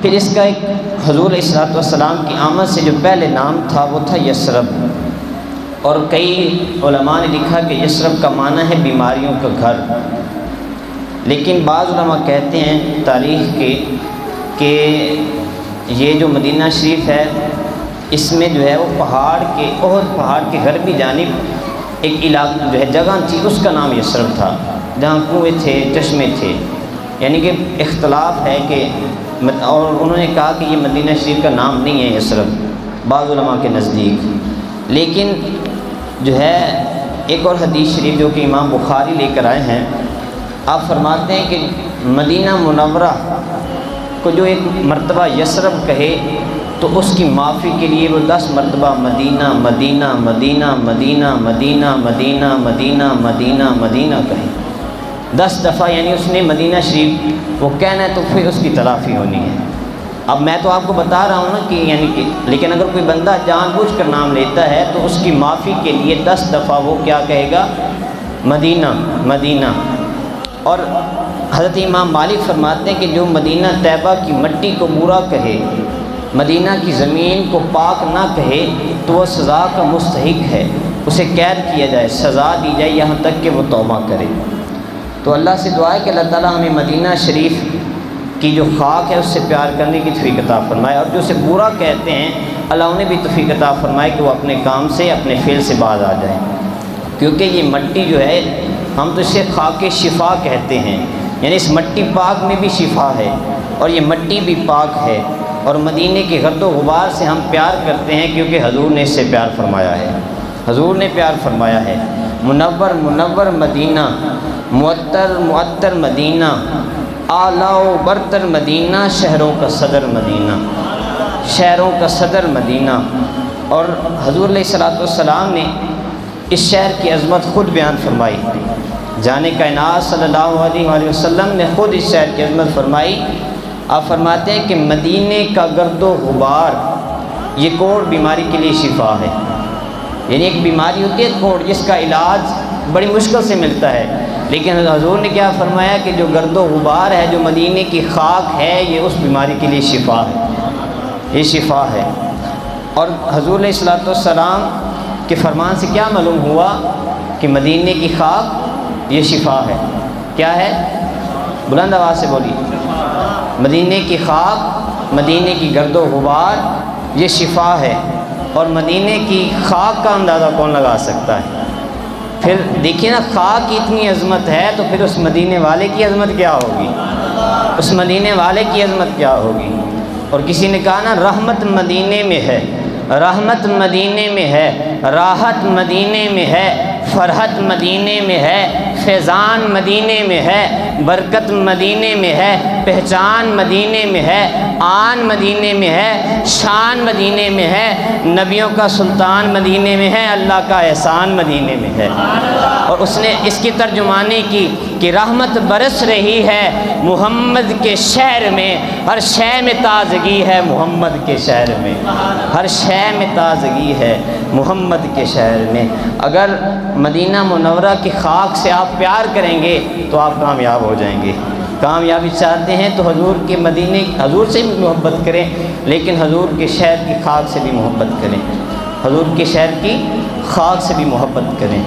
پھر اس کا ایک حضور علیہ الصلوۃ والسلام کی آمد سے جو پہلے نام تھا وہ تھا یثرب، اور کئی علماء نے لکھا کہ یثرب کا معنی ہے بیماریوں کا گھر، لیکن بعض علماء کہتے ہیں تاریخ کے کہ یہ جو مدینہ شریف ہے اس میں جو ہے وہ پہاڑ کے احد پہاڑ کے غربی جانب ایک علاقہ جو ہے جگہ تھی، اس کا نام یثرب تھا، جہاں کنویں تھے، چشمے تھے، یعنی کہ اختلاف ہے کہ، اور انہوں نے کہا کہ یہ مدینہ شریف کا نام نہیں ہے یثرب بعض علماء کے نزدیک۔ لیکن جو ہے ایک اور حدیث شریف جو کہ امام بخاری لے کر آئے ہیں، آپ فرماتے ہیں کہ مدینہ منورہ کو جو ایک مرتبہ یثرب کہے تو اس کی معافی کے لیے وہ 10 مرتبہ مدینہ مدینہ مدینہ مدینہ مدینہ مدینہ مدینہ مدینہ مدینہ کہے، 10 دفعہ، یعنی اس نے مدینہ شریف وہ کہنا ہے تو پھر اس کی تلافی ہونی ہے۔ اب میں تو آپ کو بتا رہا ہوں نا کہ یعنی کہ، لیکن اگر کوئی بندہ جان بوجھ کر نام لیتا ہے تو اس کی معافی کے لیے 10 دفعہ وہ کیا کہے گا؟ مدینہ مدینہ۔ اور حضرت امام مالک فرماتے ہیں کہ جو مدینہ طیبہ کی مٹی کو برا کہے، مدینہ کی زمین کو پاک نہ کہے تو وہ سزا کا مستحق ہے، اسے قید کیا جائے، سزا دی جائے یہاں تک کہ وہ توبہ کرے۔ تو اللہ سے دعا ہے کہ اللہ تعالیٰ ہمیں مدینہ شریف کی جو خاک ہے اس سے پیار کرنے کی توفیق عطا فرمائے، اور جو اسے برا کہتے ہیں اللہ انہیں بھی توفیق عطا فرمائے کہ وہ اپنے کام سے، اپنے فعل سے باز آ جائیں، کیونکہ یہ مٹی جو ہے ہم تو اسے خاک شفا کہتے ہیں، یعنی اس مٹی پاک میں بھی شفا ہے اور یہ مٹی بھی پاک ہے، اور مدینے کے گرد و غبار سے ہم پیار کرتے ہیں کیونکہ حضور نے اس سے پیار فرمایا ہے، حضور نے پیار فرمایا ہے۔ منور منور مدینہ، معطر معطر مدینہ، اعلیٰ و برتر مدینہ، شہروں کا صدر مدینہ، شہروں کا صدر مدینہ۔ اور حضور علیہ الصلوۃ والسلام نے اس شہر کی عظمت خود بیان فرمائی، جان کائنات صلی اللہ علیہ وآلہ وسلم نے خود اس شہر کی عظمت فرمائی۔ آپ فرماتے ہیں کہ مدینے کا گرد و غبار یہ کوڑ بیماری کے لیے شفا ہے، یعنی ایک بیماری ہوتی ہے کوڑ جس کا علاج بڑی مشکل سے ملتا ہے، لیکن حضور نے کیا فرمایا کہ جو گرد و غبار ہے، جو مدینے کی خاک ہے، یہ اس بیماری کے لیے شفا ہے، یہ شفا ہے۔ اور حضور علیہ الصلوۃ والسلام کے فرمان سے کیا معلوم ہوا کہ مدینے کی خاک یہ شفا ہے؟ کیا ہے؟ بلند آواز سے بولیے۔ مدینے کی خاک، مدینے کی گرد و غبار یہ شفا ہے، اور مدینے کی خاک کا اندازہ کون لگا سکتا ہے؟ پھر دیکھیے نا، خاک کی اتنی عظمت ہے تو پھر اس مدینے والے کی عظمت کیا ہوگی؟ اس مدینے والے کی عظمت کیا ہوگی؟ اور کسی نے کہا نا، رحمت مدینے میں ہے، رحمت مدینے میں ہے، راحت مدینے میں ہے، فرحت مدینے میں ہے، فیضان مدینے میں ہے، برکت مدینے میں ہے، پہچان مدینے میں ہے، آن مدینے میں ہے، شان مدینے میں ہے، نبیوں کا سلطان مدینے میں ہے، اللہ کا احسان مدینے میں ہے۔ اور اس نے اس کی ترجمانی کی کہ رحمت برس رہی ہے محمد کے شہر میں، ہر شے میں تازگی ہے محمد کے شہر میں، ہر شے میں تازگی ہے محمد کے شہر میں۔ اگر مدینہ منورہ کی خاک سے آپ پیار کریں گے تو آپ کامیاب ہو جائیں گے۔ کامیابی چاہتے ہیں تو حضور کے مدینے، حضور سے بھی محبت کریں، لیکن حضور کے شہر کی خاک سے بھی محبت کریں، حضور کے شہر کی خاک سے بھی محبت کریں۔